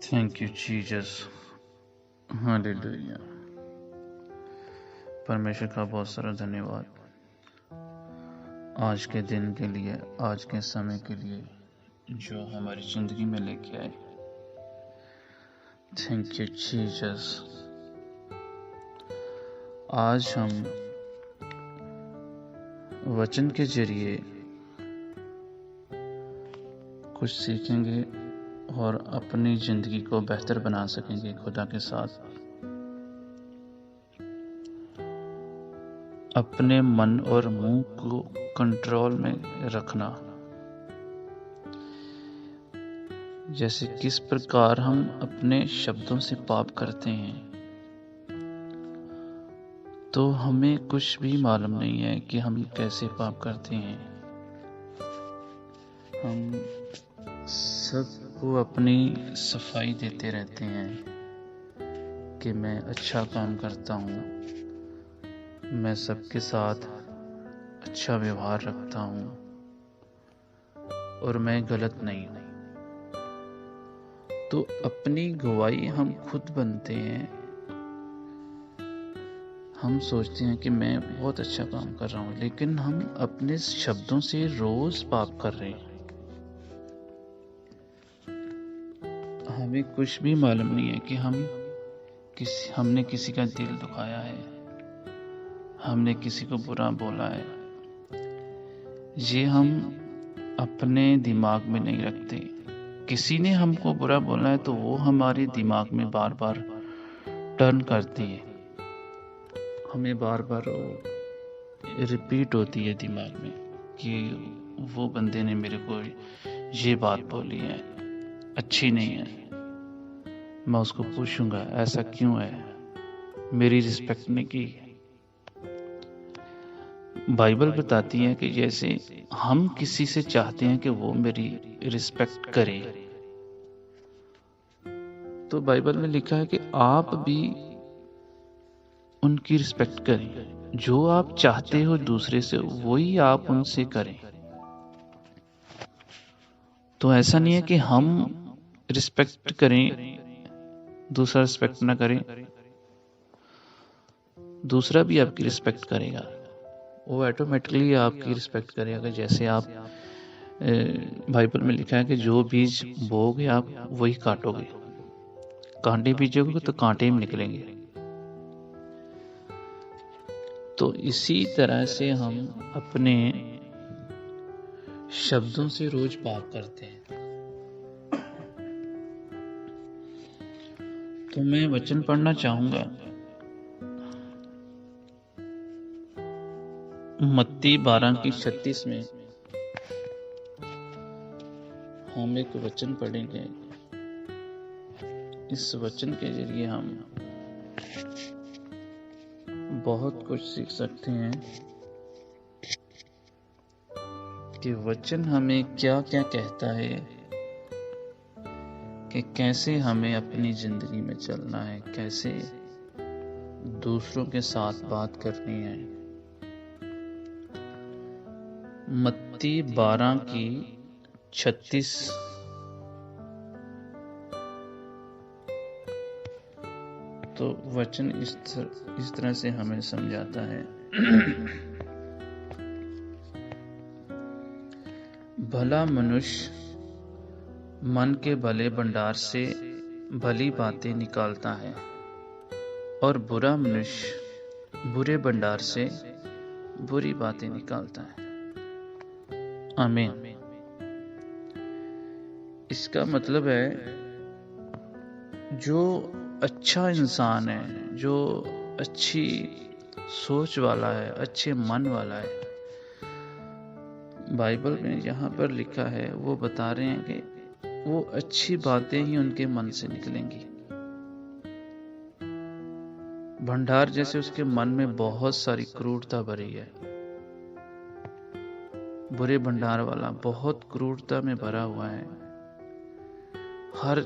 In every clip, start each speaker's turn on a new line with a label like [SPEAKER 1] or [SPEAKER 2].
[SPEAKER 1] Thank you Jesus. Hallelujah. परमेश्वर का बहुत सारा धन्यवाद आज के दिन के लिए, आज के समय के लिए जो हमारी जिंदगी में लेके आए। Thank you Jesus. आज हम वचन के जरिए कुछ सीखेंगे और अपनी जिंदगी को बेहतर बना सकेंगे खुदा के साथ। अपने मन और मुंह को कंट्रोल में रखना, जैसे किस प्रकार हम अपने शब्दों से पाप करते हैं तो हमें कुछ भी मालूम नहीं है कि हम कैसे पाप करते हैं। हम सबको अपनी सफाई देते रहते हैं कि मैं अच्छा काम करता हूँ, मैं सबके साथ अच्छा व्यवहार रखता हूँ और मैं गलत नहीं हूँ। तो अपनी गवाही हम खुद बनते हैं। हम सोचते हैं कि मैं बहुत अच्छा काम कर रहा हूँ, लेकिन हम अपने शब्दों से रोज पाप कर रहे हैं। हमें कुछ भी मालूम नहीं है कि हमने किसी का दिल दुखाया है, हमने किसी को बुरा बोला है। ये हम अपने दिमाग में नहीं रखते। किसी ने हमको बुरा बोला है तो वो हमारे दिमाग में बार बार टर्न करती है, हमें बार बार रिपीट होती है दिमाग में कि वो बंदे ने मेरे को ये बात बोली है, अच्छी नहीं है। मैं उसको पूछूंगा ऐसा क्यों है, मेरी रिस्पेक्ट नहीं की। बाइबल बताती है कि जैसे हम किसी से चाहते हैं कि वो मेरी रिस्पेक्ट करे, तो बाइबल में लिखा है कि आप भी उनकी रिस्पेक्ट करें। जो आप चाहते हो दूसरे से वही आप उनसे करें। तो ऐसा नहीं है कि हम रिस्पेक्ट करें, दूसरा रिस्पेक्ट ना करे, दूसरा भी आपकी रिस्पेक्ट करेगा, वो ऑटोमेटिकली आपकी रिस्पेक्ट करेगा। जैसे आप बाइबल में लिखा है कि जो बीज बोओगे आप वही काटोगे, कांटे बीजोगे तो कांटे भी निकलेंगे। तो इसी तरह से हम अपने शब्दों से रोज पाप करते हैं। तो मैं वचन पढ़ना चाहूंगा मत्ती 12:36 में। हम एक वचन पढ़ेंगे। इस वचन के जरिए हम बहुत कुछ सीख सकते हैं कि वचन हमें क्या क्या कहता है, कि कैसे हमें अपनी जिंदगी में चलना है, कैसे दूसरों के साथ बात करनी है। मत्ती 12:36 तो वचन इस तरह से हमें समझाता है। भला मनुष्य मन के भले भंडार से भली बातें निकालता है और बुरा मनुष्य बुरे भंडार से बुरी बातें निकालता है। आमीन। इसका मतलब है जो अच्छा इंसान है, जो अच्छी सोच वाला है, अच्छे मन वाला है, बाइबल में यहाँ पर लिखा है, वो बता रहे हैं कि वो अच्छी बातें ही उनके मन से निकलेंगी। भंडार जैसे उसके मन में बहुत सारी क्रूरता भरी है। बुरे भंडार वाला बहुत क्रूरता में भरा हुआ है, हर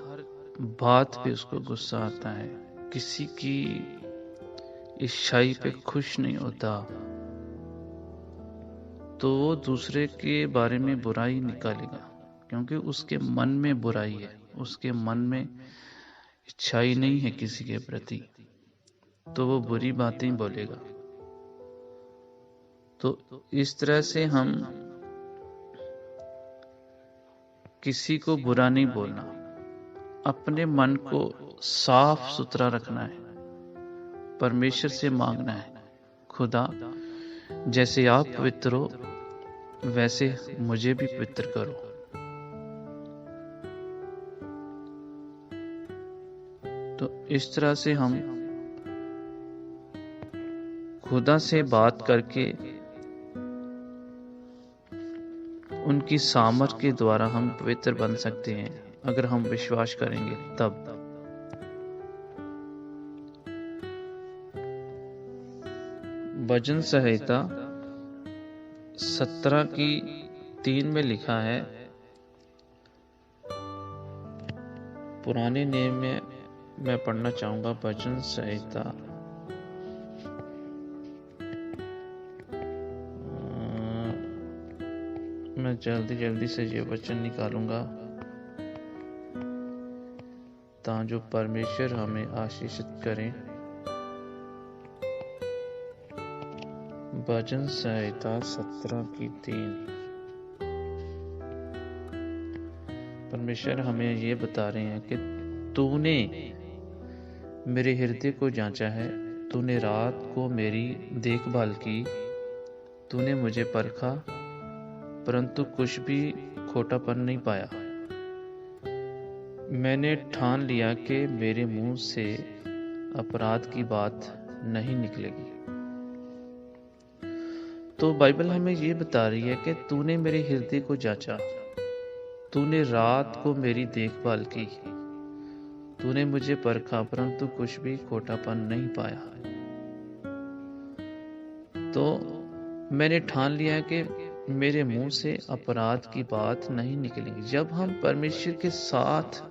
[SPEAKER 1] बात पे उसको गुस्सा आता है, किसी की अच्छाई पे खुश नहीं होता, तो वो दूसरे के बारे में बुराई निकालेगा, क्योंकि उसके मन में बुराई है, उसके मन में अच्छाई नहीं है किसी के प्रति, तो वो बुरी बातें बोलेगा। तो इस तरह से हम किसी को बुरा नहीं बोलना, अपने मन को साफ सुथरा रखना है, परमेश्वर से मांगना है, खुदा जैसे आप पवित्र हो वैसे मुझे भी पवित्र करो। तो इस तरह से हम खुदा से बात करके उनकी सामर्थ के द्वारा हम पवित्र बन सकते हैं, अगर हम विश्वास करेंगे तब। भजन संहिता 17:3 में लिखा है, पुराने नियम में मैं पढ़ना चाहूंगा भजन संहिता मैं जल्दी से ये वचन निकालूंगा ताकि जो परमेश्वर हमें आशीषित करें। भजन संहिता 17:3 परमेश्वर हमें ये बता रहे हैं कि तूने मेरे हृदय को जांचा है, तूने रात को मेरी देखभाल की, तूने मुझे परखा परंतु कुछ भी खोटापन नहीं पाया। मैंने ठान लिया कि मेरे मुंह से अपराध की बात नहीं निकलेगी। तो बाइबल हमें ये बता रही है कि तूने मेरे हृदय को जांचा, तूने रात को मेरी देखभाल की, तूने मुझे परखा परंतु कुछ भी खोटापन नहीं पाया। तो मैंने ठान लिया कि मेरे मुंह से अपराध की बात नहीं निकलेगी। जब हम परमेश्वर के साथ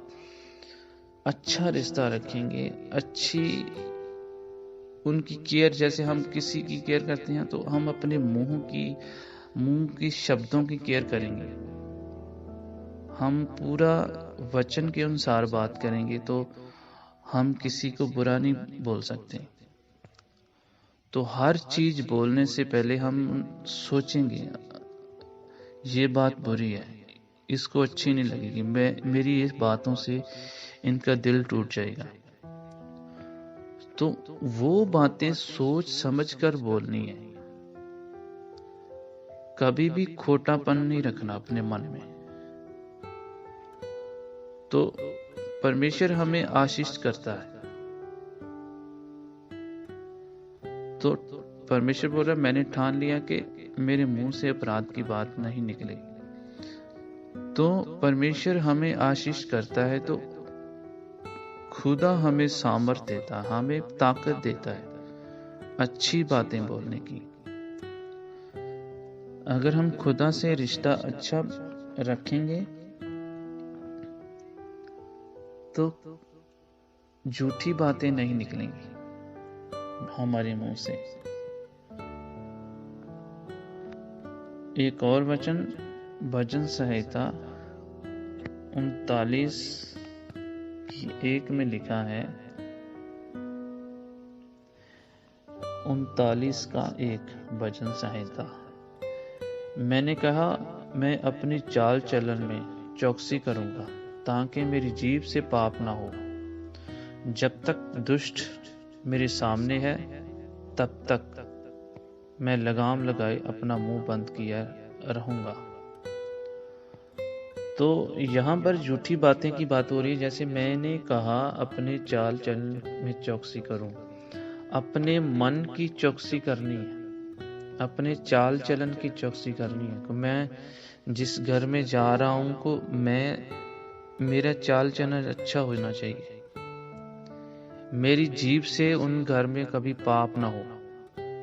[SPEAKER 1] अच्छा रिश्ता रखेंगे, अच्छी उनकी केयर, जैसे हम किसी की केयर करते हैं तो हम अपने मुंह की शब्दों की केयर करेंगे। हम पूरा वचन के अनुसार बात करेंगे तो हम किसी को बुरा नहीं बोल सकते। तो हर चीज बोलने से पहले हम सोचेंगे ये बात बुरी है, इसको अच्छी नहीं लगेगी, मेरी इस बातों से इनका दिल टूट जाएगा। तो वो बातें सोच समझ कर बोलनी है, कभी भी खोटापन नहीं रखना अपने मन में। तो परमेश्वर हमें आशीष करता है। तो परमेश्वर बोल रहा, मैंने ठान लिया कि मेरे मुंह से अपराध की बात नहीं निकलेगी। तो परमेश्वर हमें आशीष करता है तो खुदा हमें सामर्थ देता है, हमें ताकत देता है अच्छी बातें बोलने की। अगर हम खुदा से रिश्ता अच्छा रखेंगे तो झूठी बातें नहीं निकलेंगी हमारे मुंह से। एक और वचन भजन संहिता 39:1 में लिखा है, 39:1 भजन संहिता। मैंने कहा मैं अपनी चाल चलन में चौकसी करूंगा ताकि मेरी जीभ से पाप ना हो। जब तक दुष्ट मेरे सामने है तब तक मैं लगाम लगाए अपना मुंह बंद किया रहूंगा। तो यहाँ पर झूठी बातें की बात हो रही है। जैसे मैंने कहा अपने चाल चलन में चौकसी करूं, अपने मन की चौकसी करनी है, अपने चाल चलन की चौकसी करनी है। मैं जिस घर में जा रहा हूं को मेरा चाल चलन अच्छा होना चाहिए, मेरी जीभ से उन घर में कभी पाप ना हो।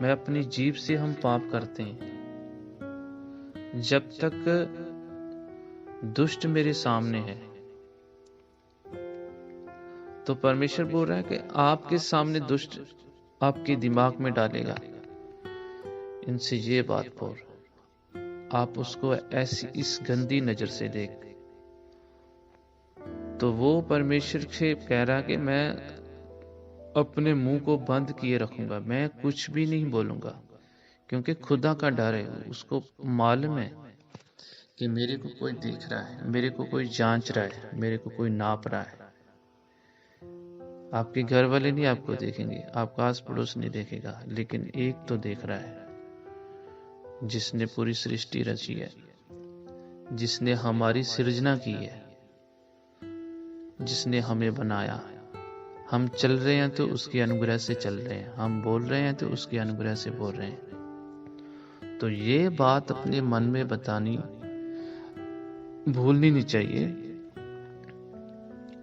[SPEAKER 1] मैं अपनी जीभ से हम पाप करते हैं जब तक दुष्ट मेरे सामने है। तो परमेश्वर बोल रहा है कि आपके सामने दुष्ट आपके दिमाग में डालेगा, इनसे ये बात बोल, आप उसको ऐसी इस गंदी नजर से देख। तो वो परमेश्वर से कह रहा कि मैं अपने मुंह को बंद किए रखूंगा, मैं कुछ भी नहीं बोलूंगा, क्योंकि खुदा का डर है। उसको मालूम है कि मेरे को कोई देख रहा है, मेरे को कोई जांच रहा है, मेरे को कोई नाप रहा है। आपके घर वाले नहीं आपको देखेंगे, आपका आस पड़ोस नहीं देखेगा, लेकिन एक तो देख रहा है, जिसने पूरी सृष्टि रची है, जिसने हमारी सृजना की है, जिसने हमें बनाया। हम चल रहे हैं तो उसके अनुग्रह से चल रहे हैं, हम बोल रहे हैं तो उसके अनुग्रह से बोल रहे हैं। तो ये बात अपने मन में बतानी भूलनी नहीं चाहिए।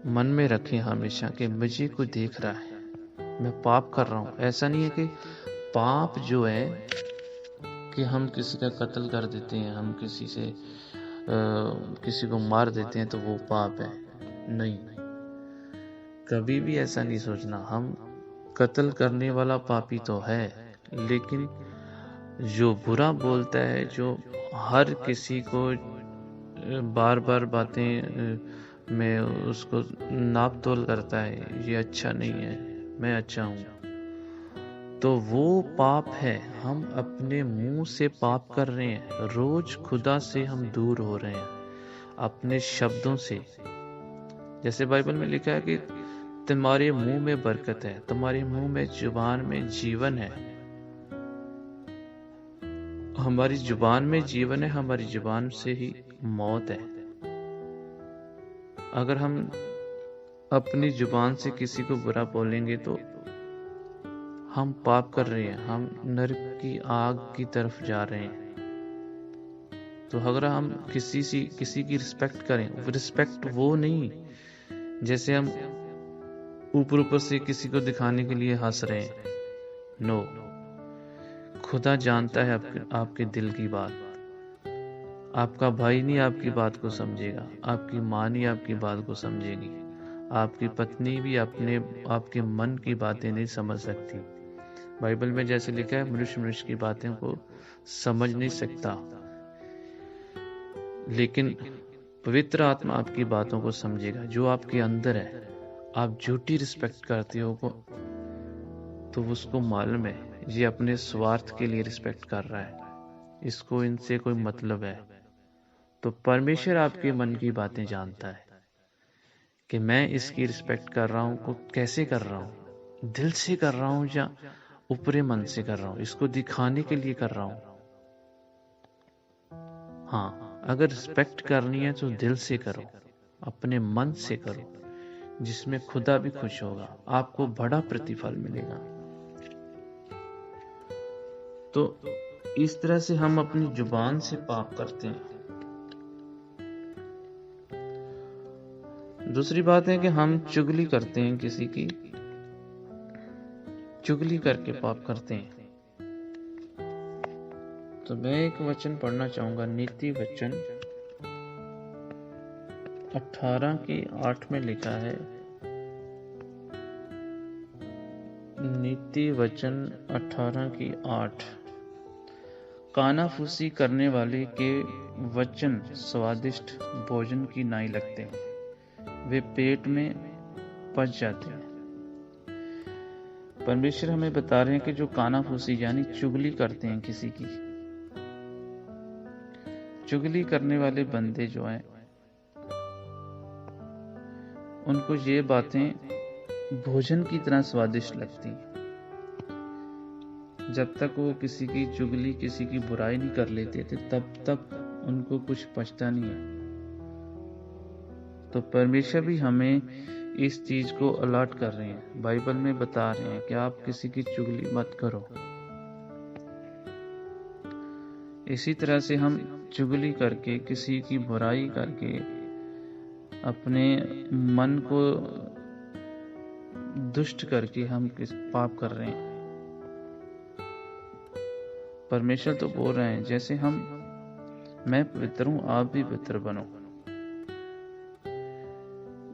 [SPEAKER 1] मन में रखें हमेशा कि मुझे कोई देख रहा है, मैं पाप कर रहा हूं। ऐसा नहीं है कि पाप जो है कि हम किसी का कत्ल कर देते हैं, हम किसी को मार देते हैं तो वो पाप है। नहीं, कभी भी ऐसा नहीं सोचना। हम कत्ल करने वाला पापी तो है, लेकिन जो बुरा बोलता है, जो हर किसी को बार बार बातें में उसको नाप तोल करता है, ये अच्छा नहीं है, मैं अच्छा हूं, तो वो पाप है। हम अपने मुंह से पाप कर रहे हैं। रोज खुदा से हम दूर हो रहे हैं अपने शब्दों से। जैसे बाइबल में लिखा है कि तुम्हारे मुंह में बरकत है, तुम्हारे मुंह में, जुबान में जीवन है। हमारी जुबान में जीवन है, हमारी जुबान से ही मौत है। अगर हम अपनी जुबान से किसी को बुरा बोलेंगे तो हम पाप कर रहे हैं, हम नरक की आग की तरफ जा रहे हैं। तो अगर हम किसी की रिस्पेक्ट करें, रिस्पेक्ट वो नहीं जैसे हम ऊपर से किसी को दिखाने के लिए हंस रहे हैं। नो, खुदा जानता है आपके दिल की बात। आपका भाई नहीं आपकी बात को समझेगा, आपकी माँ नहीं आपकी बात को समझेगी, आपकी पत्नी भी आपके मन की बातें नहीं समझ सकती। बाइबल में जैसे लिखा है, मनुष्य की बातें को समझ नहीं सकता, लेकिन पवित्र आत्मा आपकी बातों को समझेगा, जो आपके अंदर है। आप झूठी रिस्पेक्ट करते हो तो उसको मालूम है ये अपने स्वार्थ के लिए रिस्पेक्ट कर रहा है, इसको इनसे कोई मतलब है। तो परमेश्वर आपके मन की बातें जानता है कि मैं इसकी रिस्पेक्ट कर रहा हूं को कैसे कर रहा हूं, दिल से कर रहा हूं या ऊपरी मन से कर रहा हूं, इसको दिखाने के लिए कर रहा हूं। हाँ, अगर रिस्पेक्ट करनी है तो दिल से करो, अपने मन से करो, जिसमें खुदा भी खुश होगा, आपको बड़ा प्रतिफल मिलेगा। तो इस तरह से हम अपनी जुबान से पाप करते हैं। दूसरी बात है कि हम चुगली करते हैं, किसी की चुगली करके पाप करते हैं। तो मैं एक वचन पढ़ना चाहूंगा, नीति वचन 18:8 में लिखा है। नीति वचन 18:8, कानाफूसी करने वाले के वचन स्वादिष्ट भोजन की नाई लगते हैं, वे पेट में पच जाते हैं। परमेश्वर हमें बता रहे हैं कि जो कानाफूसी यानी चुगली करते हैं, किसी की चुगली करने वाले बंदे जो हैं, उनको ये बातें भोजन की तरह स्वादिष्ट लगती हैं। जब तक वो किसी की चुगली, किसी की बुराई नहीं कर लेते थे, तब तक उनको कुछ पचता नहीं है। तो परमेश्वर भी हमें इस चीज को अलर्ट कर रहे हैं, बाइबल में बता रहे हैं कि आप किसी की चुगली मत करो। इसी तरह से हम चुगली करके, किसी की बुराई करके अपने मन को दुष्ट करके हम किस पाप कर रहे हैं। परमेश्वर तो बोल रहे हैं, जैसे मैं पवित्र हूं, आप भी पवित्र बनो।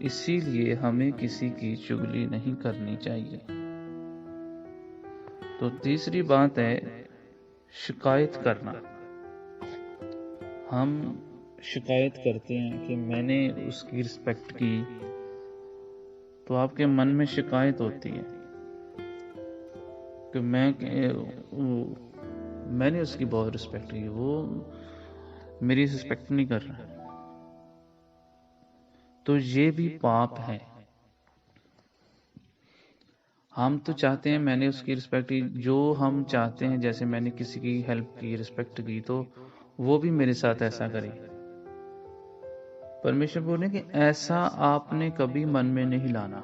[SPEAKER 1] इसीलिए हमें किसी की चुगली नहीं करनी चाहिए। तो तीसरी बात है शिकायत करना। हम शिकायत करते हैं कि मैंने उसकी रिस्पेक्ट की, तो आपके मन में शिकायत होती है कि मैंने उसकी बहुत रिस्पेक्ट की, वो मेरी रिस्पेक्ट नहीं कर रहा। तो ये भी पाप है। हम तो चाहते हैं मैंने उसकी रिस्पेक्ट की, जो हम चाहते हैं, जैसे मैंने किसी की हेल्प की, रिस्पेक्ट की, तो वो भी मेरे साथ ऐसा करे। परमेश्वर बोले कि ऐसा आपने कभी मन में नहीं लाना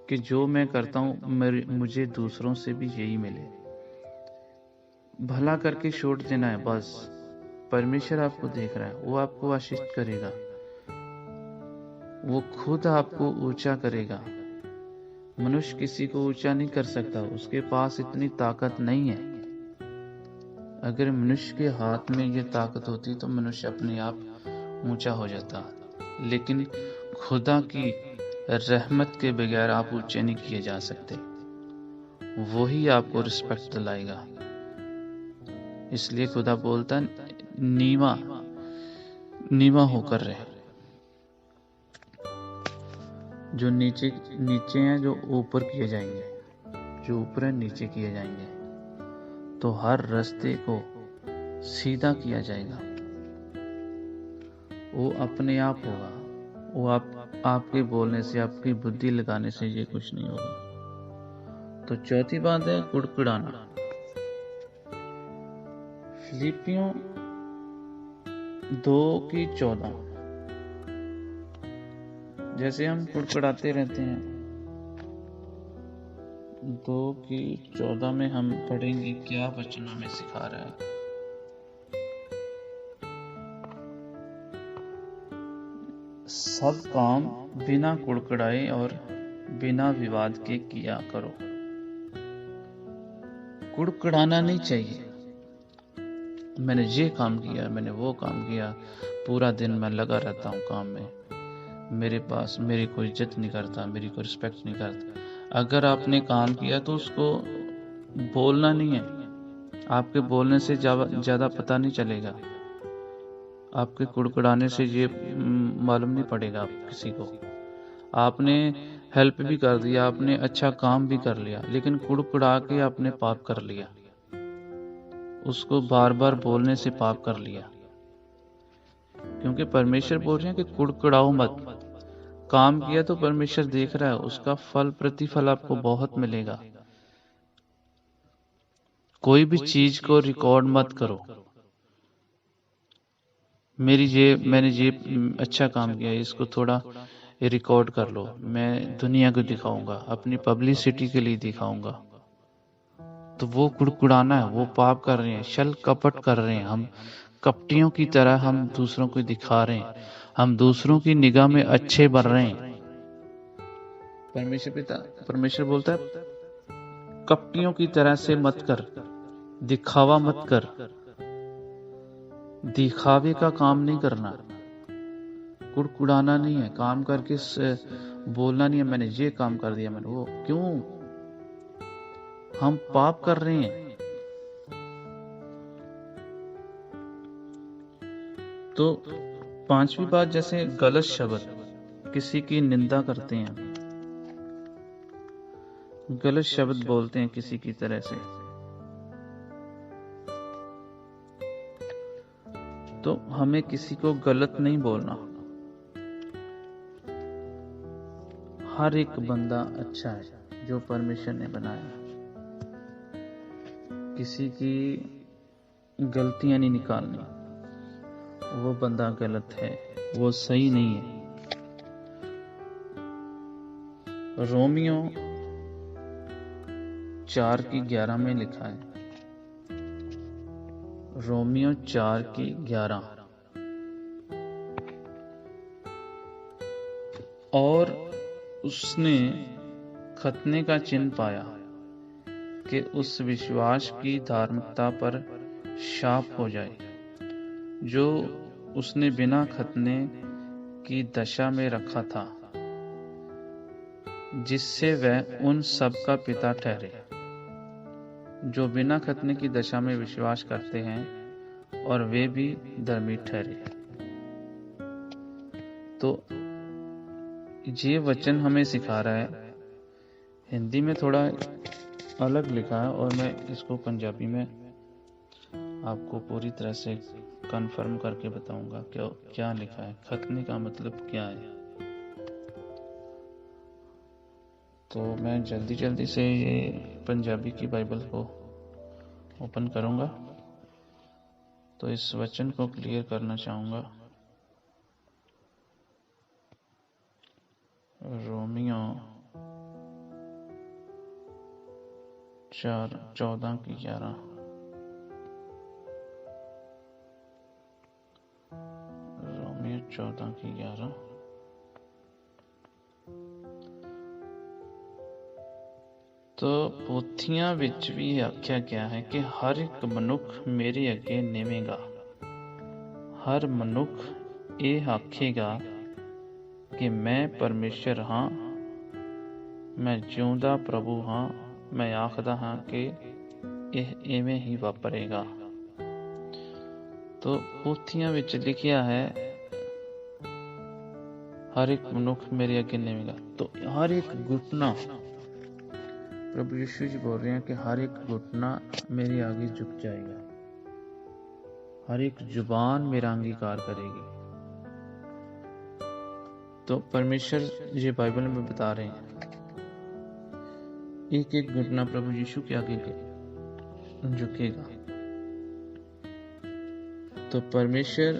[SPEAKER 1] कि जो मैं करता हूं मुझे दूसरों से भी यही मिले। भला करके छोड़ देना है बस। परमेश्वर आपको देख रहा है, वो आपको आशीष करेगा, वो खुद आपको ऊंचा करेगा। मनुष्य किसी को ऊंचा नहीं कर सकता, उसके पास इतनी ताकत नहीं है। अगर मनुष्य के हाथ में ये ताकत होती तो मनुष्य अपने आप ऊंचा हो जाता, लेकिन खुदा की रहमत के बगैर आप ऊंचे नहीं किए जा सकते। वही आपको रिस्पेक्ट दिलाएगा। इसलिए खुदा बोलता नीवा होकर रहे। जो नीचे हैं जो ऊपर किए जाएंगे, जो ऊपर है नीचे किए जाएंगे। तो हर रास्ते को सीधा किया जाएगा। वो अपने आप होगा। वो आपके बोलने से, आपकी बुद्धि लगाने से ये कुछ नहीं होगा। तो चौथी बात है कुड़कुड़ाना। फिलिपियों 2:14। जैसे हम कुड़कुड़ाते रहते हैं, 2:14 में हम पढ़ेंगे क्या वचन हमें सिखा रहा है। सब काम बिना कुड़कुड़ाए और बिना विवाद के किया करो। कुड़कुड़ाना नहीं चाहिए। मैंने ये काम किया, मैंने वो काम किया, पूरा दिन मैं लगा रहता हूँ काम में, मेरी कोई इज्जत नहीं करता, मेरी कोई रिस्पेक्ट नहीं करता। अगर आपने काम किया तो उसको बोलना नहीं है। आपके बोलने से ज्यादा पता नहीं चलेगा, आपके कुड़कुड़ाने से ये मालूम नहीं पड़ेगा आप किसी को। आपने हेल्प भी कर दिया, आपने अच्छा काम भी कर लिया, लेकिन कुड़कुड़ा के आपने पाप कर लिया। उसको बार बार बोलने से पाप कर लिया। क्योंकि परमेश्वर बोल रहे हैं कि कुड़कुड़ाओ मत। काम किया तो परमेश्वर देख रहा है, उसका फल प्रतिफल आपको बहुत मिलेगा। कोई भी चीज को रिकॉर्ड मत करो। मैंने ये अच्छा काम किया, इसको थोड़ा रिकॉर्ड कर लो, मैं दुनिया को दिखाऊंगा, अपनी पब्लिसिटी के लिए दिखाऊंगा। तो वो कुड़कुड़ाना है, वो पाप कर रहे हैं, छल कपट कर रहे हैं। हम कपटियों की तरह हम दूसरों को दिखा रहे हैं, हम दूसरों की निगाह में अच्छे बन रहे हैं। परमेश्वर बोलता है कपटियों की तरह से मत कर, दिखावा मत कर, दिखावे का काम नहीं करना, कुड़कुड़ाना नहीं है, काम करके बोलना नहीं है मैंने ये काम कर दिया, मैंने वो। क्यों? हम पाप कर रहे हैं। तो पांचवी बात, जैसे गलत शब्द, किसी की निंदा करते हैं, गलत शब्द बोलते हैं किसी की तरह से, तो हमें किसी को गलत नहीं बोलना। हर एक बंदा अच्छा है जो परमेश्वर ने बनाया। किसी की गलतियां नहीं निकालनी। वो बंदा गलत है, वो सही नहीं है। रोमियो 4:11 में लिखा है, रोमियो 4:11, और उसने खतने का चिन्ह पाया कि उस विश्वास की धार्मिकता पर शाप हो जाए जो उसने बिना खतने की दशा में रखा था, जिससे वह उन सब का पिता ठहरे जो बिना खतने की दशा में विश्वास करते हैं, और वे भी धर्मी ठहरे। तो ये वचन हमें सिखा रहा है। हिंदी में थोड़ा अलग लिखा है और मैं इसको पंजाबी में आपको पूरी तरह से कंफर्म करके बताऊंगा क्या लिखा है, खतने का मतलब क्या है। तो मैं जल्दी से ये पंजाबी की बाइबल को ओपन करूंगा, तो इस वचन को क्लियर करना चाहूँगा। रोमियो 4:14-11। रोमियो 14:11। तो पोथियां विच भी आख्या गया है कि हर एक मनुख मेरे अगे निवेगा। हर मनुख ये आखेगा कि मैं परमेश्वर हाँ, मैं जिਉਂਦਾ प्रभु हाँ, मैं आखदा हाँ कि यह इवें ही वापरेगा। तो पोथियां विच लिखिया है हर एक मनुख मेरे अगे निवेगा। तो हर एक घुटना, प्रभु यीशु जी बोल रहे हैं कि हर एक घुटना मेरे आगे झुक जाएगा, हर एक जुबान मेरा अंगीकार करेगी। तो परमेश्वर ये बाइबल में बता रहे हैं, एक एक घुटना प्रभु यीशु के आगे झुकेगा। तो परमेश्वर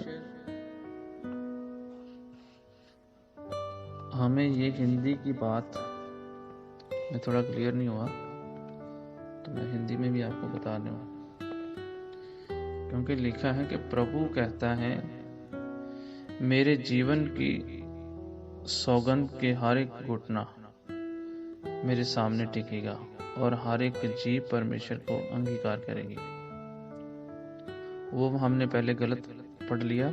[SPEAKER 1] हमें ये हिंदी की बात में थोड़ा क्लियर नहीं हुआ, तो मैं हिंदी में भी आपको बता दूं, क्योंकि लिखा है कि प्रभु कहता है मेरे जीवन की सौगंध के हर एक घुटना मेरे सामने टिकेगा और हर एक जीव परमेश्वर को अंगीकार करेगी। वो हमने पहले गलत पढ़ लिया,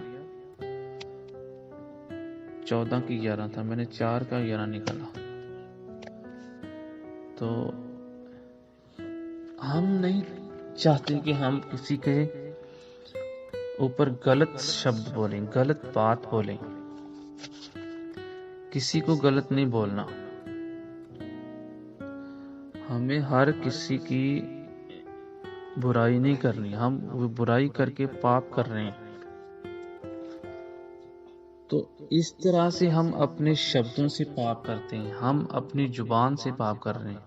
[SPEAKER 1] 14:11 था, मैंने 4:11 निकाला। तो हम नहीं चाहते कि हम किसी के ऊपर गलत शब्द बोलें, गलत बात बोलें। किसी को गलत नहीं बोलना। हमें हर किसी की बुराई नहीं करनी। हम बुराई करके पाप कर रहे हैं, तो इस तरह से हम अपने शब्दों से पाप करते हैं, हम अपनी जुबान से पाप कर रहे हैं।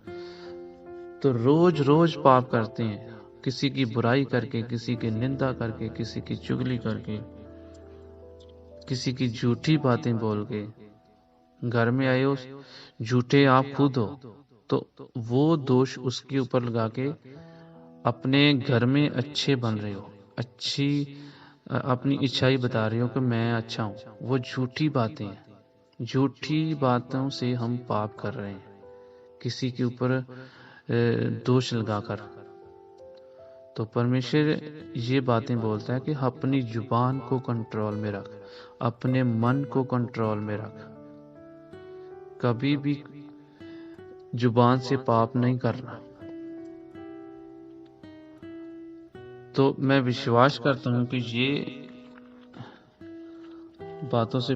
[SPEAKER 1] तो रोज रोज पाप करते हैं, किसी की बुराई करके, किसी की निंदा करके, किसी की चुगली करके, किसी की झूठी बातें बोल के। घर में आए हो, झूठे आप खुद हो, तो वो दोष उसके ऊपर लगा के अपने घर में अच्छे बन रहे हो, अच्छी अपनी इच्छाई बता रहे हो कि मैं अच्छा हूं। वो झूठी बातें हैं। झूठी बातों से हम पाप कर रहे हैं, किसी के ऊपर दोष लगाकर। तो परमेश्वर ये बातें बोलता है कि अपनी जुबान को कंट्रोल में रख, अपने मन को कंट्रोल में रख। कभी भी जुबान से पाप नहीं करना। तो मैं विश्वास करता हूं कि ये बातों से